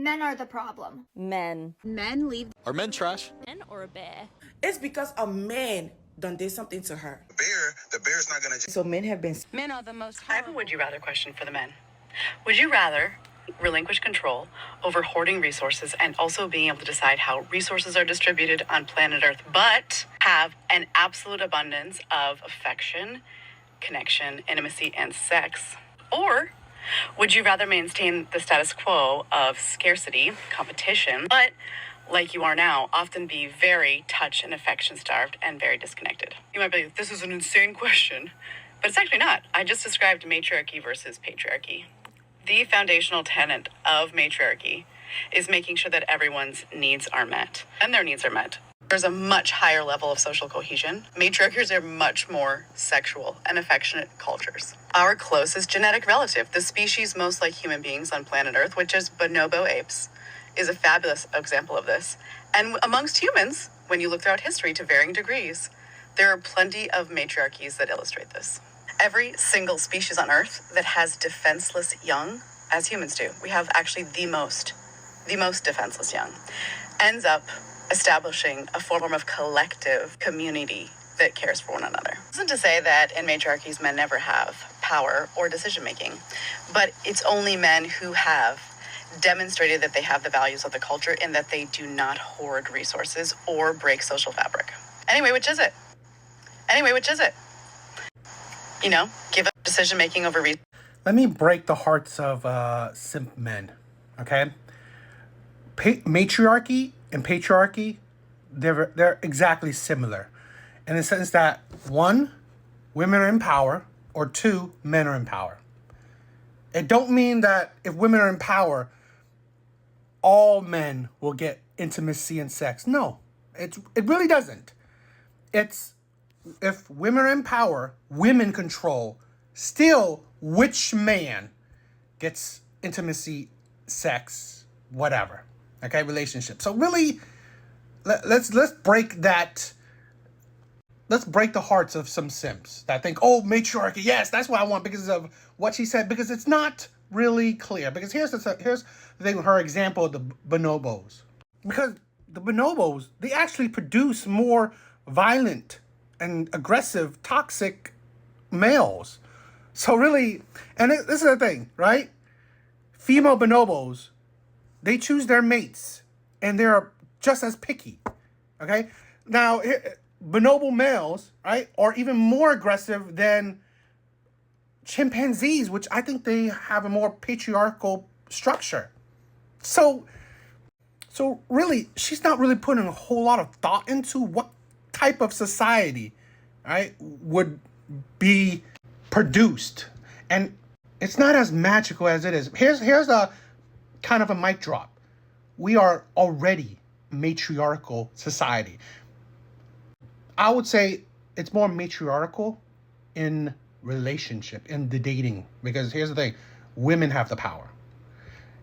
Men are the problem. Men. Men leave. Are men trash? Men or a bear? It's because a man done did something to her. The bear's not gonna. So men have been. Men are the most. I have a would you rather question for the men. Would you rather relinquish control over hoarding resources and also being able to decide how resources are distributed on planet Earth, but have an absolute abundance of affection, connection, intimacy, and sex? Or would you rather maintain the status quo of scarcity, competition, but like you are now, often be very touch and affection starved and very disconnected? You might be like, this is an insane question, but it's actually not. I just described matriarchy versus patriarchy. The foundational tenet of matriarchy is making sure that everyone's needs are met, and their needs are met. There's a much higher level of social cohesion. Matriarchies are much more sexual and affectionate cultures. Our closest genetic relative, the species most like human beings on planet Earth, which is bonobo apes, is a fabulous example of this. And amongst humans, when you look throughout history to varying degrees, there are plenty of matriarchies that illustrate this. Every single species on Earth that has defenseless young, as humans do, we have actually the most defenseless young, ends up establishing a form of collective community that cares for one another. It isn't to say that in matriarchies men never have power or decision making, but it's only men who have demonstrated that they have the values of the culture and that they do not hoard resources or break social fabric. Anyway, which is it? You know, give up decision making over resources. Let me break the hearts of simp men, okay? Matriarchy and patriarchy, they're exactly similar in the sense that one, women are in power, or two, men are in power. It don't mean that if women are in power, all men will get intimacy and sex. No, it really doesn't. It's if women are in power, women control. Still, which man gets intimacy, sex, whatever? Okay, relationship. So really, let's break that. Let's break the hearts of some simps that think, oh, matriarchy, yes, that's what I want because of what she said. Because it's not really clear. Because here's the thing with her example of the bonobos. Because the bonobos, they actually produce more violent and aggressive, toxic males. So really, and this is the thing, right? Female bonobos, they choose their mates, and they're just as picky, okay? Now, bonobo males, right, are even more aggressive than chimpanzees, which I think they have a more patriarchal structure. So really, she's not really putting a whole lot of thought into what type of society, right, would be produced. And it's not as magical as it is. Here's a kind of a mic drop. We are already matriarchal society. I would say it's more matriarchal in relationship, in the dating. Because here's the thing, women have the power.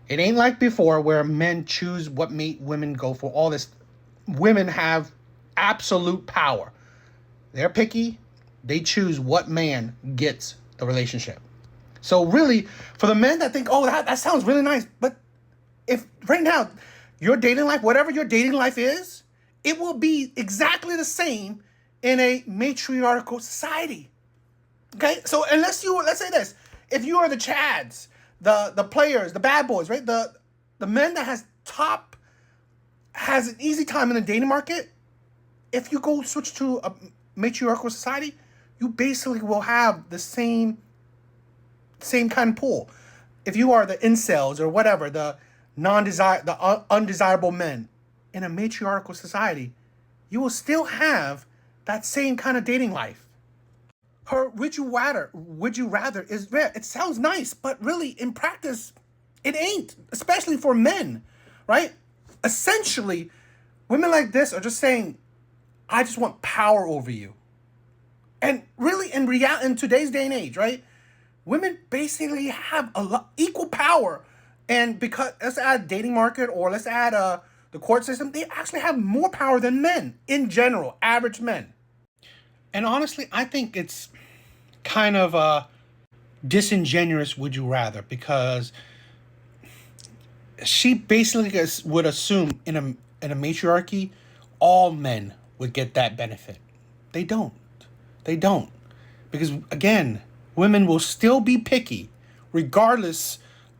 It ain't like before where men choose what mate women go for. All this, women have absolute power. They're picky. They choose what man gets the relationship. So really, for the men that think, oh, that sounds really nice. But if right now, your dating life, whatever your dating life is, it will be exactly the same in a matriarchal society. Okay? So let's say this. If you are the Chads, the players, the bad boys, right? The men that has an easy time in the dating market, if you go switch to a matriarchal society, you basically will have the same kind of pool. If you are the incels or whatever, the undesirable men in a matriarchal society, you will still have that same kind of dating life. Her would you rather is rare. It sounds nice, but really in practice, it ain't, especially for men, right? Essentially, women like this are just saying, I just want power over you. And really, in today's day and age, right? Women basically have equal power. And because, let's add dating market or let's add the court system, they actually have more power than men in general, average men. And honestly, I think it's kind of disingenuous would you rather, because she basically would assume in a matriarchy, all men would get that benefit. They don't. They don't. Because again, women will still be picky regardless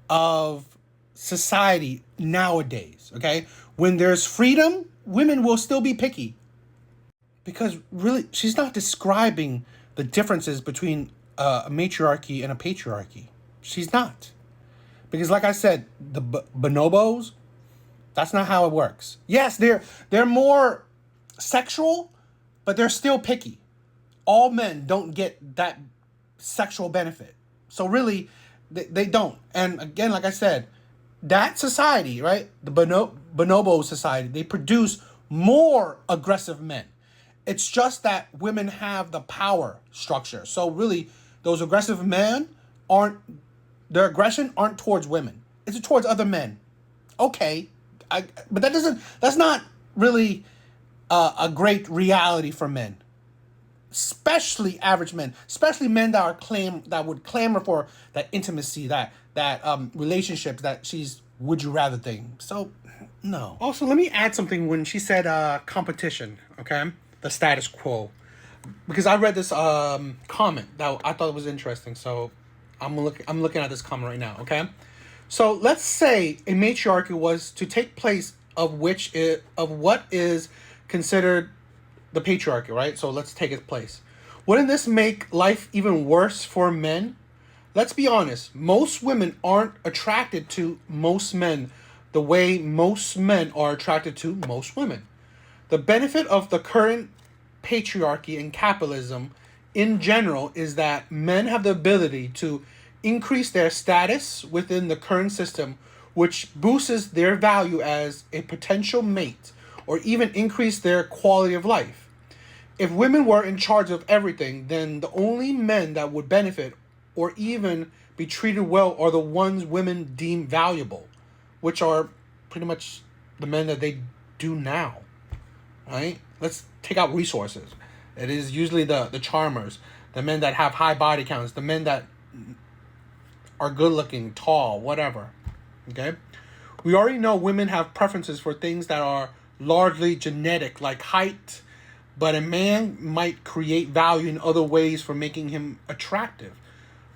of society nowadays, okay? When there's freedom, women will still be picky. Because really, she's not describing the differences between a matriarchy and a patriarchy. She's not. Because like I said, the bonobos, that's not how it works. Yes, they're more sexual, but they're still picky. All men don't get that sexual benefit. So really, they don't. And again, like I said, that society, right? The bonobo society, they produce more aggressive men. It's just that women have the power structure. So really, those aggressive men their aggression aren't towards women. It's towards other men. Okay. But that's not really a great reality for men. Especially average men, especially men that would clamor for that intimacy, that relationships, that she's would you rather thing. So, no. Also, let me add something when she said competition, okay? The status quo. Because I read this comment that I thought was interesting. So, I'm looking at this comment right now, okay? So, let's say a matriarchy was to take place of what is considered the patriarchy, right? So let's take its place. Wouldn't this make life even worse for men? Let's be honest. Most women aren't attracted to most men the way most men are attracted to most women. The benefit of the current patriarchy and capitalism in general is that men have the ability to increase their status within the current system, which boosts their value as a potential mate or even increase their quality of life. If women were in charge of everything, then the only men that would benefit or even be treated well are the ones women deem valuable, which are pretty much the men that they do now, right? Let's take out resources. It is usually the charmers, the men that have high body counts, the men that are good looking, tall, whatever, okay? We already know women have preferences for things that are largely genetic, like height, but a man might create value in other ways for making him attractive.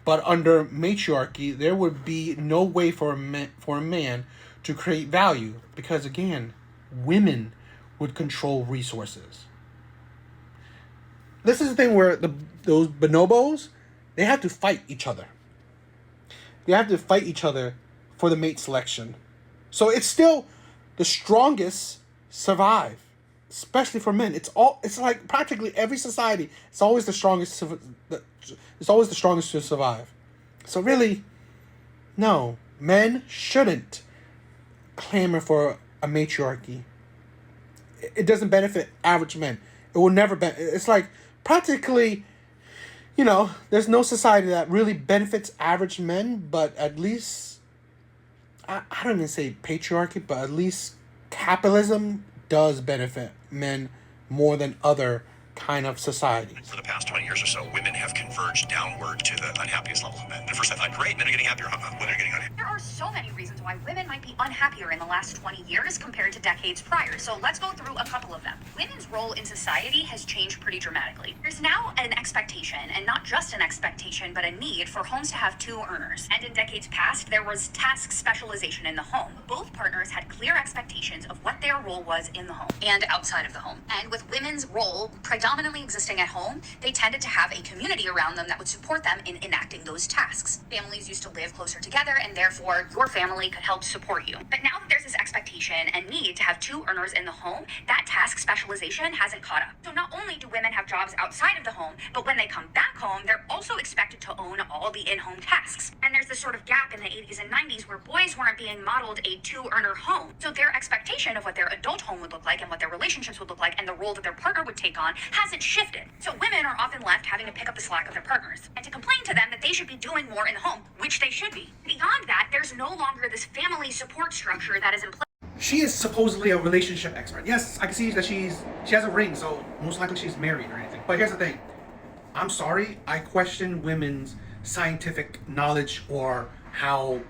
But under matriarchy, there would be no way for a man to create value because, again, women would control resources. This is the thing where those bonobos, they have to fight each other. They have to fight each other for the mate selection. So it's still the strongest survive, especially for men. It's like practically every society. It's always the strongest. It's always the strongest to survive. So really, no, men shouldn't clamor for a matriarchy. It doesn't benefit average men. It will never it's like practically, there's no society that really benefits average men, but at least I don't even say patriarchy, but at least capitalism does benefit men more than other kind of societies. For the past 20 years or so, women have converged downward to the unhappiest levels of men. At first I thought, great, men are getting happier, women are getting unhappy. There are so many reasons why women might be unhappier in the last 20 years compared to decades prior, so let's go through a couple of them. Women's role in society has changed pretty dramatically. There's now an expectation, and not just an expectation, but a need for homes to have two earners. And in decades past, there was task specialization in the home. Both partners had clear expectations of what their role was in the home and outside of the home. And with women's role predominantly existing at home, they tended to have a community around them that would support them in enacting those tasks. Families used to live closer together, and therefore your family could help support you. But now that there's this expectation and need to have two earners in the home, that task specialization hasn't caught up. So not only do women have jobs outside of the home, but when they come back home, they're also expected to own all the in-home tasks. And there's this sort of gap in the 80s and 90s where boys weren't being modeled a two-earner home. So their expectation of what their adult home would look like and what their relationships would look like and the role that their partner would take on hasn't shifted. So women are often left having to pick up the slack of their partners and to complain to them that they should be doing more in the home, which they should be. Beyond that, there's no longer this family support structure that is in place. She is supposedly a relationship expert. Yes, I can see that she has a ring, so most likely she's married or anything. But here's the thing. I'm sorry, I question women's scientific knowledge or how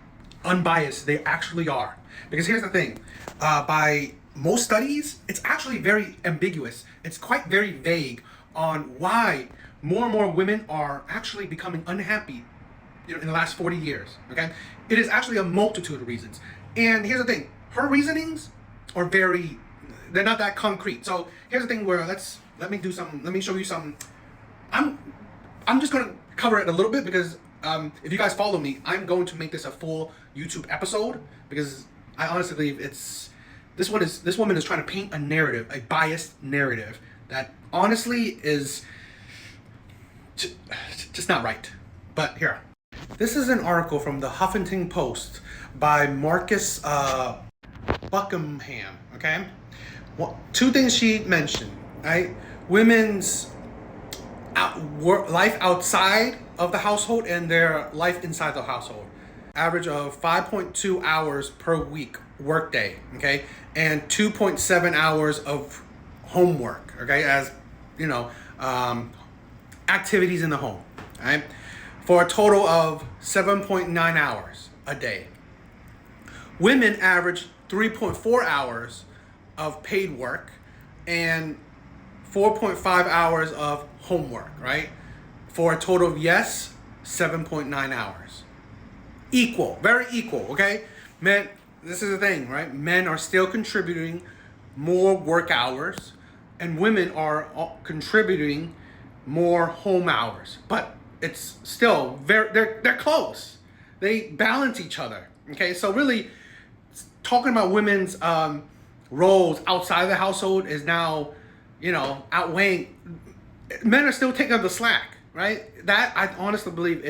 unbiased they actually are. Because here's the thing, by most studies, it's actually very ambiguous. It's quite very vague on why more and more women are actually becoming unhappy, in the last 40 years, okay? It is actually a multitude of reasons. And here's the thing, her reasonings are they're not that concrete. So here's the thing where let me show you some. I'm just gonna cover it a little bit because if you guys follow me, I'm going to make this a full YouTube episode because I honestly believe this woman is trying to paint a narrative, a biased narrative that honestly is just not right. But here, this is an article from the Huffington Post by Marcus Buckingham. Okay, well, two things she mentioned, right? Women's life outside of the household and their life inside the household. Average of 5.2 hours per week workday, okay, and 2.7 hours of homework, okay, as activities in the home, right, for a total of 7.9 hours a day. Women average 3.4 hours of paid work and 4.5 hours of homework, right, for a total of 7.9 hours. Equal, very equal, okay? Men, this is the thing, right? Men are still contributing more work hours and women are contributing more home hours, but it's still they're close. They balance each other, okay? So really talking about women's roles outside of the household is now, outweighing. Men are still taking up the slack, right? That I honestly believe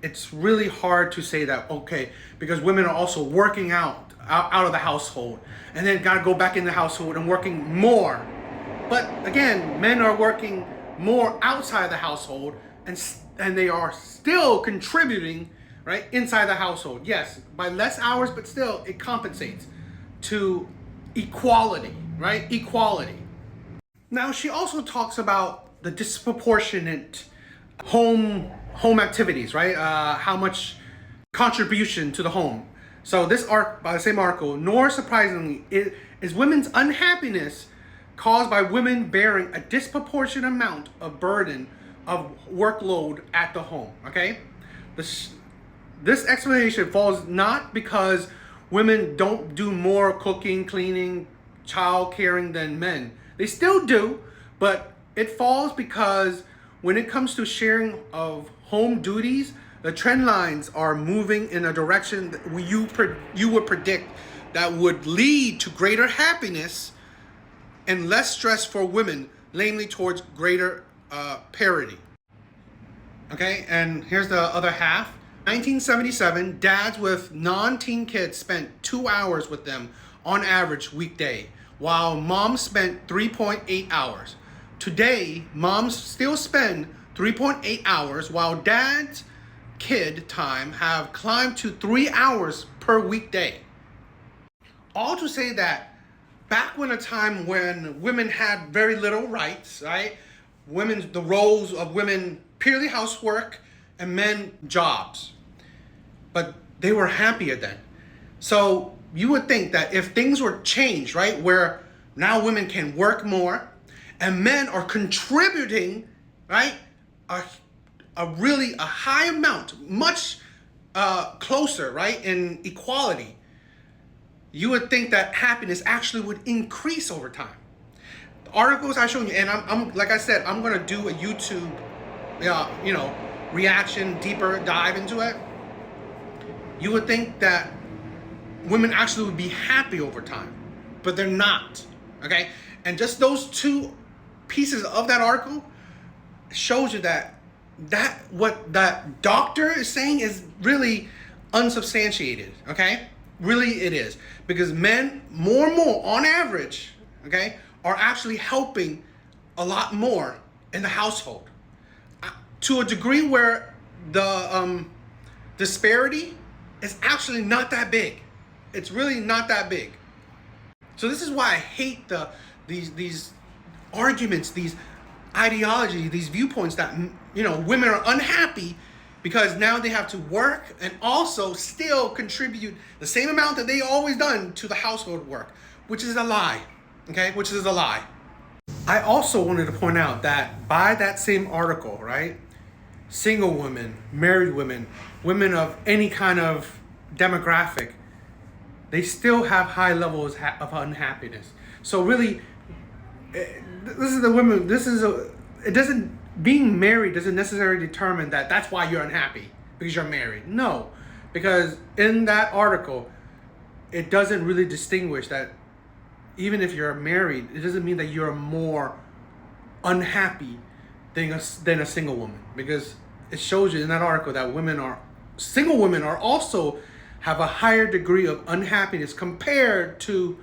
it's really hard to say that, okay, because women are also working out of the household and then got to go back in the household and working more. But again, men are working more outside the household and they are still contributing, right, inside the household. Yes, by less hours, but still it compensates to equality, right? Equality. Now, she also talks about the disproportionate home activities, right? How much contribution to the home. So this by the same article, nor surprisingly, is women's unhappiness caused by women bearing a disproportionate amount of burden of workload at the home, okay? This explanation falls not because women don't do more cooking, cleaning, child caring than men. They still do, but it falls because when it comes to sharing of home duties, the trend lines are moving in a direction that you would predict that would lead to greater happiness and less stress for women, namely towards greater parity. Okay, and here's the other half. 1977, dads with non-teen kids spent 2 hours with them on average weekday, while moms spent 3.8 hours. Today, moms still spend 3.8 hours, while dad's kid time have climbed to 3 hours per weekday. All to say that back when a time when women had very little rights, right? The roles of women purely housework and men jobs. But they were happier then. So you would think that if things were changed, right, where now women can work more and men are contributing, right, a high amount, much closer, right, in equality, you would think that happiness actually would increase over time. The articles I showed you, and I'm like I said, I'm gonna do a YouTube, reaction, deeper dive into it. You would think that women actually would be happy over time, but they're not, okay? And just those two pieces of that article shows you that what that doctor is saying is really unsubstantiated, okay? Really it is. Because men, more and more, on average, okay, are actually helping a lot more in the household. To a degree where the disparity is actually not that big. It's really not that big. So this is why I hate these arguments, these ideologies, these viewpoints that women are unhappy because now they have to work and also still contribute the same amount that they always done to the household work, which is a lie. Okay, which is a lie. I also wanted to point out that by that same article, right, single women, married women, women of any kind of demographic, they still have high levels of unhappiness. So really, this is the women. It doesn't, being married doesn't necessarily determine that that's why you're unhappy because you're married. No, because in that article, it doesn't really distinguish that even if you're married, it doesn't mean that you're more unhappy than a single woman, because it shows you in that article that single women are also have a higher degree of unhappiness compared to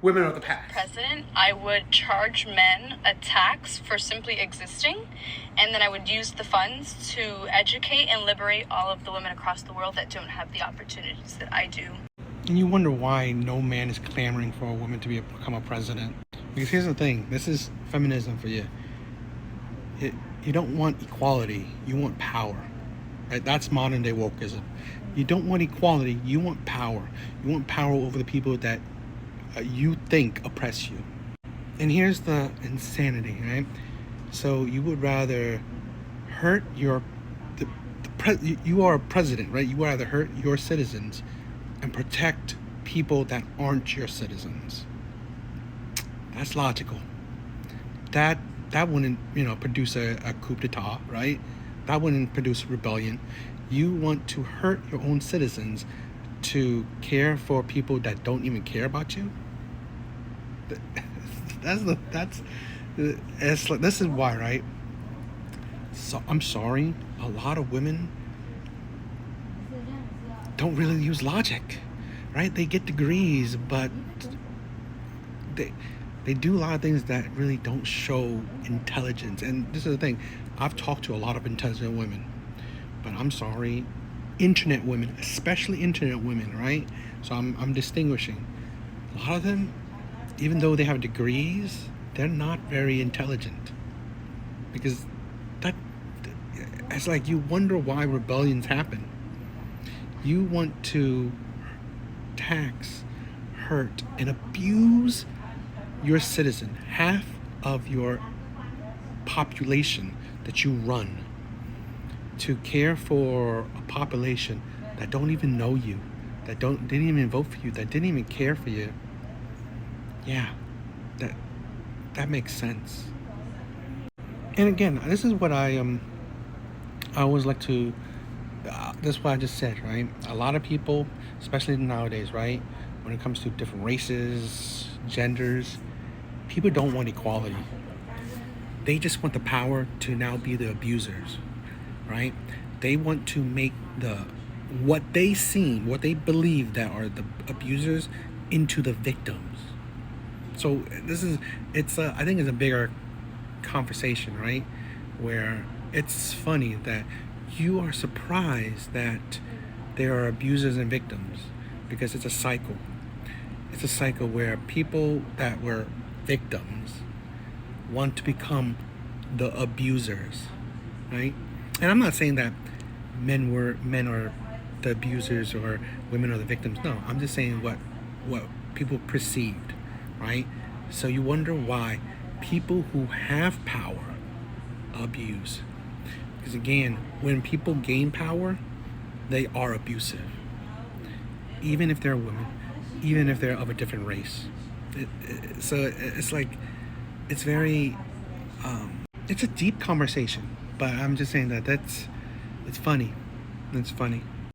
women of the past. President, I would charge men a tax for simply existing, and then I would use the funds to educate and liberate all of the women across the world that don't have the opportunities that I do. And you wonder why no man is clamoring for a woman to become a president. Because here's the thing, this is feminism for you. You don't want equality, you want power. Right? That's modern day wokeism. You don't want equality, you want power. You want power over the people that you think oppress you. And here's the insanity, right? So you would rather hurt you are a president, right? You would rather hurt your citizens and protect people that aren't your citizens. That's logical. That wouldn't, produce a coup d'etat, right? That wouldn't produce rebellion. You want to hurt your own citizens to care for people that don't even care about you. This is why, right? So I'm sorry, a lot of women don't really use logic, right? They get degrees, but they do a lot of things that really don't show intelligence. And this is the thing, I've talked to a lot of intelligent women, but I'm sorry, internet women, especially internet women, right? So I'm distinguishing. A lot of them, even though they have degrees, they're not very intelligent, because it's like you wonder why rebellions happen. You want to tax, hurt, and abuse your citizen, half of your population that you run, to care for a population that don't even know you, that didn't even vote for you, that didn't even care for you. Yeah, that makes sense. And again, this is what I always like to. That's what I just said, right? A lot of people, especially nowadays, right, when it comes to different races, genders, people don't want equality. They just want the power to now be the abusers, right? They want to make what they believe that are the abusers into the victims. So I think it's a bigger conversation, right? Where it's funny that you are surprised that there are abusers and victims, because it's a cycle. It's a cycle where people that were victims want to become the abusers, right? And I'm not saying that men are the abusers or women are the victims. No, I'm just saying what people perceived, right? So you wonder why people who have power abuse. Because again, when people gain power, they are abusive. Even if they're women, even if they're of a different race. So it's like, it's very, it's a deep conversation. But I'm just saying it's funny. It's funny.